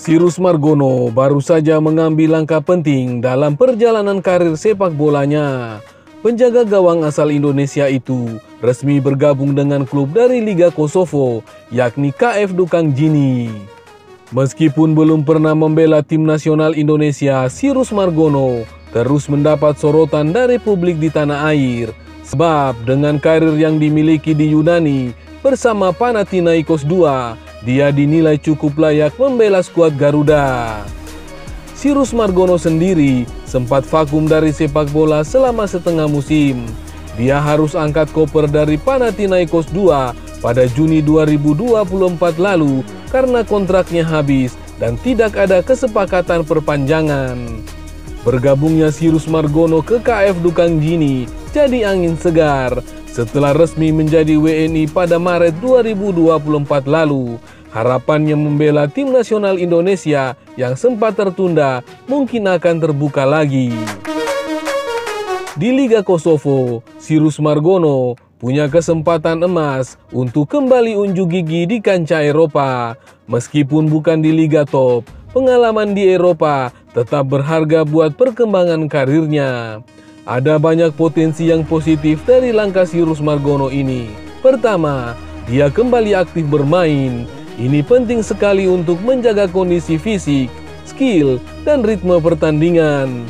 Sirus Margono baru saja mengambil langkah penting dalam perjalanan karir sepak bolanya. Penjaga gawang asal Indonesia itu resmi bergabung dengan klub dari Liga Kosovo, yakni KF Dukang Jini. Meskipun belum pernah membela tim nasional Indonesia, Sirus Margono terus mendapat sorotan dari publik di tanah air. Sebab dengan karir yang dimiliki di Yunani bersama Panathinaikos II, dia dinilai cukup layak membela skuad Garuda. Sirus Margono sendiri sempat vakum dari sepak bola selama setengah musim. Dia harus angkat koper dari Panathinaikos II pada Juni 2024 lalu karena kontraknya habis dan tidak ada kesepakatan perpanjangan. Bergabungnya Sirus Margono ke KF Dukang Jini jadi angin segar setelah resmi menjadi WNI pada Maret 2024 lalu. Harapannya membela tim nasional Indonesia yang sempat tertunda mungkin akan terbuka lagi. Di Liga Kosovo, Sirus Margono punya kesempatan emas untuk kembali unjuk gigi di kancah Eropa. Meskipun bukan di Liga Top, pengalaman di Eropa tetap berharga buat perkembangan karirnya. Ada banyak potensi yang positif dari langkah Sirus Margono ini. Pertama, dia kembali aktif bermain. Ini penting sekali untuk menjaga kondisi fisik, skill, dan ritme pertandingan.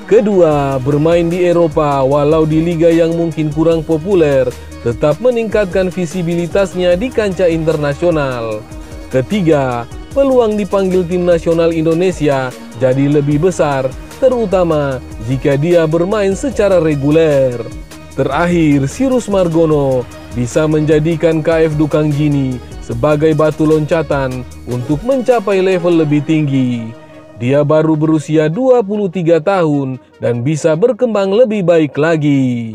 Kedua, bermain di Eropa walau di liga yang mungkin kurang populer, tetap meningkatkan visibilitasnya di kancah internasional. Ketiga, peluang dipanggil tim nasional Indonesia jadi lebih besar, terutama jika dia bermain secara reguler. Terakhir, Sirus Margono bisa menjadikan KF Dukang Jini sebagai batu loncatan untuk mencapai level lebih tinggi. Dia baru berusia 23 tahun dan bisa berkembang lebih baik lagi.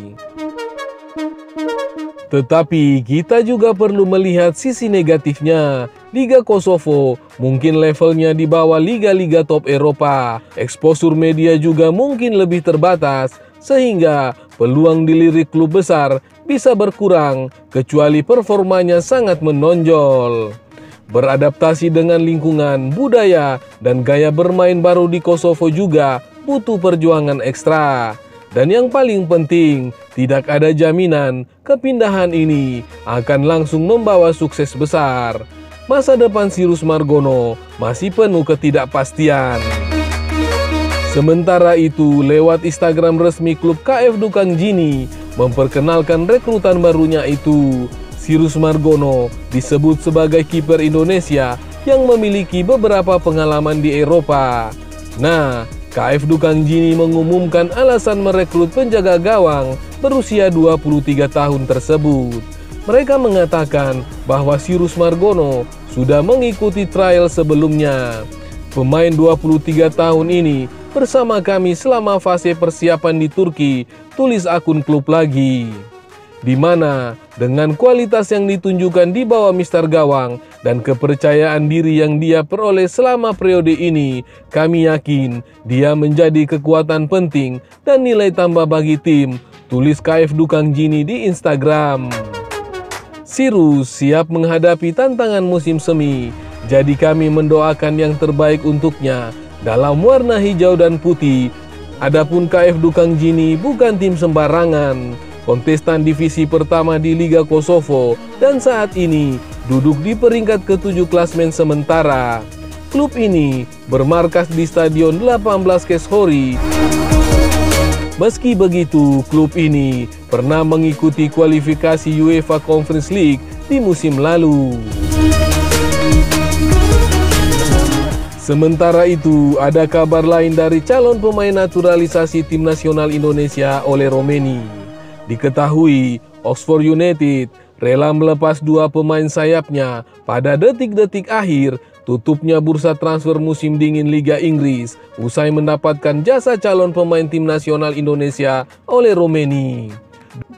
Tetapi kita juga perlu melihat sisi negatifnya. Liga Kosovo mungkin levelnya di bawah liga-liga top Eropa. Eksposur media juga mungkin lebih terbatas, sehingga peluang dilirik klub besar bisa berkurang kecuali performanya sangat menonjol. Beradaptasi dengan lingkungan, budaya, dan gaya bermain baru di Kosovo juga butuh perjuangan ekstra. Dan yang paling penting, tidak ada jaminan kepindahan ini akan langsung membawa sukses besar. Masa depan Sirus Margono masih penuh ketidakpastian. Sementara itu, lewat Instagram resmi klub KF Dukang Jini memperkenalkan rekrutan barunya itu. Sirus Margono disebut sebagai kiper Indonesia yang memiliki beberapa pengalaman di Eropa. Nah, KF Dukang Jini mengumumkan alasan merekrut penjaga gawang berusia 23 tahun tersebut. Mereka mengatakan bahwa Sirus Margono sudah mengikuti trial sebelumnya. Pemain 23 tahun ini bersama kami selama fase persiapan di Turki, tulis akun klub lagi. Di mana dengan kualitas yang ditunjukkan di bawah Mister Gawang dan kepercayaan diri yang dia peroleh selama periode ini, kami yakin dia menjadi kekuatan penting dan nilai tambah bagi tim, tulis KF Dukang Jini di Instagram. Sirus siap menghadapi tantangan musim semi, jadi kami mendoakan yang terbaik untuknya dalam warna hijau dan putih. Adapun KF Dukang Jini bukan tim sembarangan, kontestan divisi pertama di Liga Kosovo dan saat ini duduk di peringkat ke-7 klasmen sementara. Klub ini bermarkas di Stadion 18 Keshori. Meski begitu, klub ini pernah mengikuti kualifikasi UEFA Conference League di musim lalu. Sementara itu, ada kabar lain dari calon pemain naturalisasi tim nasional Indonesia Ole Romeni. Diketahui, Oxford United rela melepas dua pemain sayapnya pada detik-detik akhir tutupnya bursa transfer musim dingin Liga Inggris usai mendapatkan jasa calon pemain tim nasional Indonesia Ole Romeni.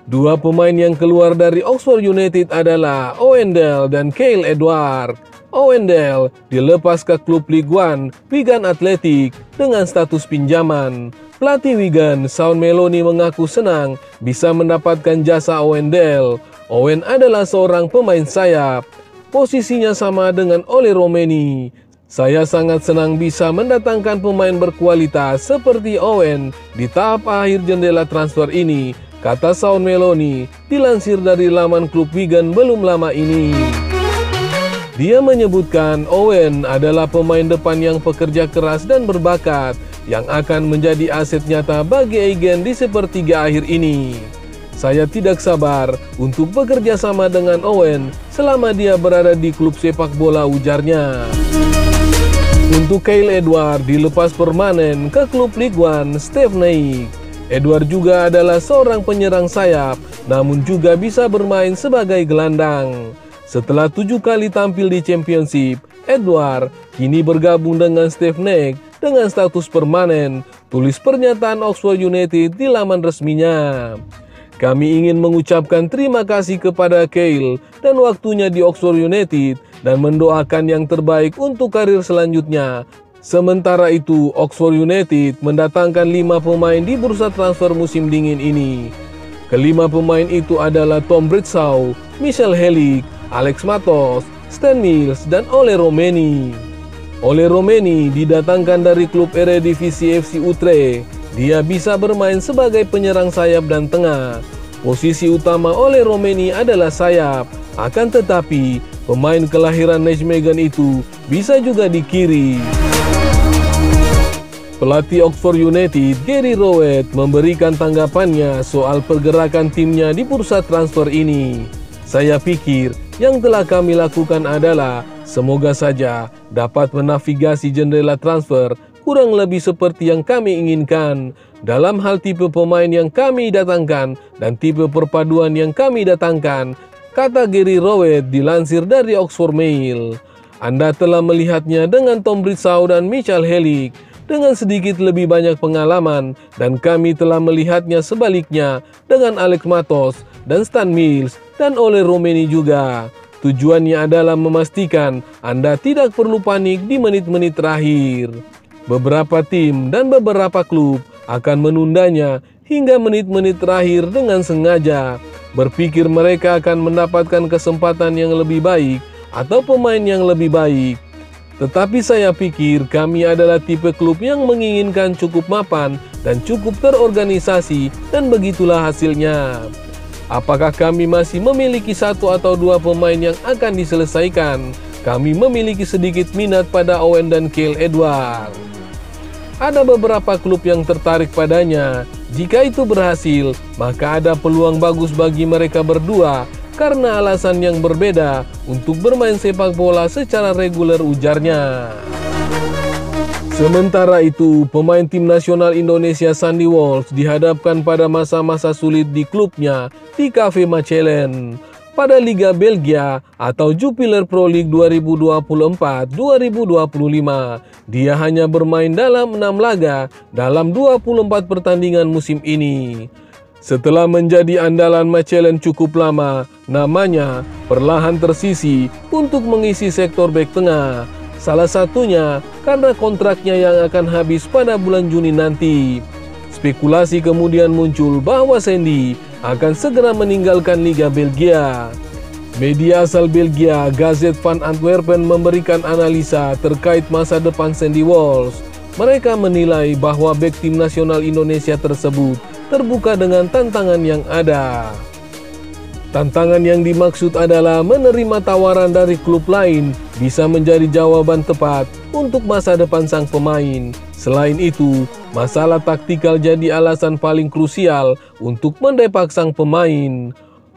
Dua pemain yang keluar dari Oxford United adalah Owendell dan Kyle Edward. Owendell dilepas ke klub Ligue 1 Wigan Athletic dengan status pinjaman. Pelatih Wigan, Sean Maloney, mengaku senang bisa mendapatkan jasa Owendell. Owen adalah seorang pemain sayap. Posisinya sama dengan Ole Romeni. Saya sangat senang bisa mendatangkan pemain berkualitas seperti Owen di tahap akhir jendela transfer ini, kata Sean Maloney, dilansir dari laman klub Wigan belum lama ini. Dia menyebutkan Owen adalah pemain depan yang pekerja keras dan berbakat, yang akan menjadi aset nyata bagi Aigen di sepertiga akhir ini. Saya tidak sabar untuk bekerja sama dengan Owen selama dia berada di klub sepak bola, ujarnya. Untuk Kyle Edward dilepas permanen ke klub Ligue 1 Stevenage. Edward juga adalah seorang penyerang sayap, namun juga bisa bermain sebagai gelandang. Setelah 7 kali tampil di Championship, Edward kini bergabung dengan Stevenage dengan status permanen, tulis pernyataan Oxford United di laman resminya. Kami ingin mengucapkan terima kasih kepada Kyle dan waktunya di Oxford United dan mendoakan yang terbaik untuk karir selanjutnya. Sementara itu, Oxford United mendatangkan 5 pemain di bursa transfer musim dingin ini. Kelima pemain itu adalah Tom Britshaw, Michael Helik, Alex Matos, Stan Mills, dan Ole Romeni. Ole Romeni didatangkan dari klub Eredivisie FC Utrecht. Dia bisa bermain sebagai penyerang sayap dan tengah. Posisi utama Ole Romeni adalah sayap, akan tetapi pemain kelahiran Nijmegen itu bisa juga di kiri. Pelatih Oxford United, Gary Rowett, memberikan tanggapannya soal pergerakan timnya di bursa transfer ini. Saya pikir yang telah kami lakukan adalah semoga saja dapat menavigasi jendela transfer kurang lebih seperti yang kami inginkan dalam hal tipe pemain yang kami datangkan dan tipe perpaduan yang kami datangkan, kata Gary Rowett dilansir dari Oxford Mail. Anda telah melihatnya dengan Tom Britshaw dan Michael Helik dengan sedikit lebih banyak pengalaman, dan kami telah melihatnya sebaliknya dengan Alex Matos dan Stan Mills dan Ole Romeni juga. Tujuannya adalah memastikan Anda tidak perlu panik di menit-menit terakhir. Beberapa tim dan beberapa klub akan menundanya hingga menit-menit terakhir dengan sengaja, berpikir mereka akan mendapatkan kesempatan yang lebih baik atau pemain yang lebih baik. Tetapi saya pikir kami adalah tipe klub yang menginginkan cukup mapan dan cukup terorganisasi, dan begitulah hasilnya. Apakah kami masih memiliki 1 atau 2 pemain yang akan diselesaikan? Kami memiliki sedikit minat pada Owen dan Kyle Edward. Ada beberapa klub yang tertarik padanya. Jika itu berhasil, maka ada peluang bagus bagi mereka berdua karena alasan yang berbeda untuk bermain sepak bola secara reguler, ujarnya. Sementara itu, pemain tim nasional Indonesia Sandy Walsh dihadapkan pada masa-masa sulit di klubnya di KV Mechelen. Pada Liga Belgia atau Jupiler Pro League 2024-2025, dia hanya bermain dalam 6 laga dalam 24 pertandingan musim ini. Setelah menjadi andalan Mechelen cukup lama, namanya perlahan tersisi untuk mengisi sektor bek tengah. Salah satunya karena kontraknya yang akan habis pada bulan Juni nanti. Spekulasi kemudian muncul bahwa Sandy akan segera meninggalkan Liga Belgia. Media asal Belgia, Gazet van Antwerpen, memberikan analisa terkait masa depan Sandy Walsh. Mereka menilai bahwa bek tim nasional Indonesia tersebut terbuka dengan tantangan yang ada. Tantangan yang dimaksud adalah menerima tawaran dari klub lain bisa menjadi jawaban tepat untuk masa depan sang pemain. Selain itu, masalah taktikal jadi alasan paling krusial untuk mendepak sang pemain.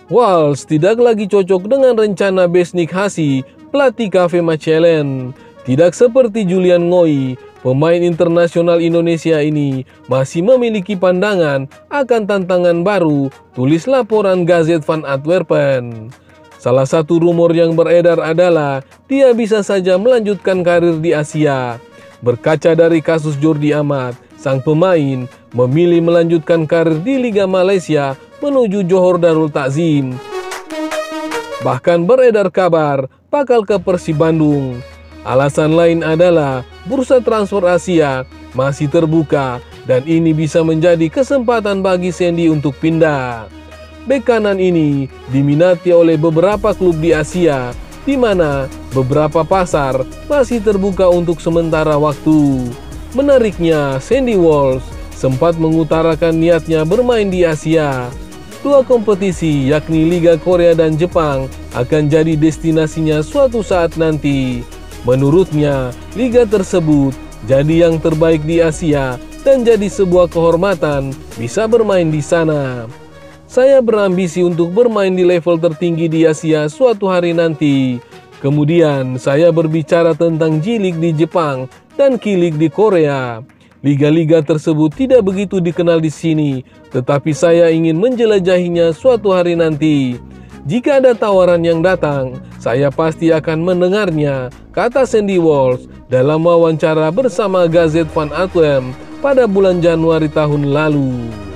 Walsh tidak lagi cocok dengan rencana Besnik Hasi, pelatih KV Mechelen. Tidak seperti Julian Ngoy, pemain internasional Indonesia ini masih memiliki pandangan akan tantangan baru, tulis laporan Gazet van Antwerpen. Salah satu rumor yang beredar adalah dia bisa saja melanjutkan karir di Asia. Berkaca dari kasus Jordi Amat, sang pemain memilih melanjutkan karir di Liga Malaysia menuju Johor Darul Takzim. Bahkan beredar kabar bakal ke Persib Bandung. Alasan lain adalah bursa transfer Asia masih terbuka dan ini bisa menjadi kesempatan bagi Sandy untuk pindah. Bek kanan ini diminati oleh beberapa klub di Asia, di mana beberapa pasar masih terbuka untuk sementara waktu. Menariknya, Sandy Walsh sempat mengutarakan niatnya bermain di Asia. Dua kompetisi yakni Liga Korea dan Jepang akan jadi destinasinya suatu saat nanti. Menurutnya, liga tersebut jadi yang terbaik di Asia dan jadi sebuah kehormatan bisa bermain di sana. Saya berambisi untuk bermain di level tertinggi di Asia suatu hari nanti. Kemudian saya berbicara tentang J-League di Jepang dan K-League di Korea. Liga-liga tersebut tidak begitu dikenal di sini, tetapi saya ingin menjelajahinya suatu hari nanti. Jika ada tawaran yang datang, saya pasti akan mendengarnya, kata Sandy Walsh dalam wawancara bersama Gazette van Antwerp pada bulan Januari tahun lalu.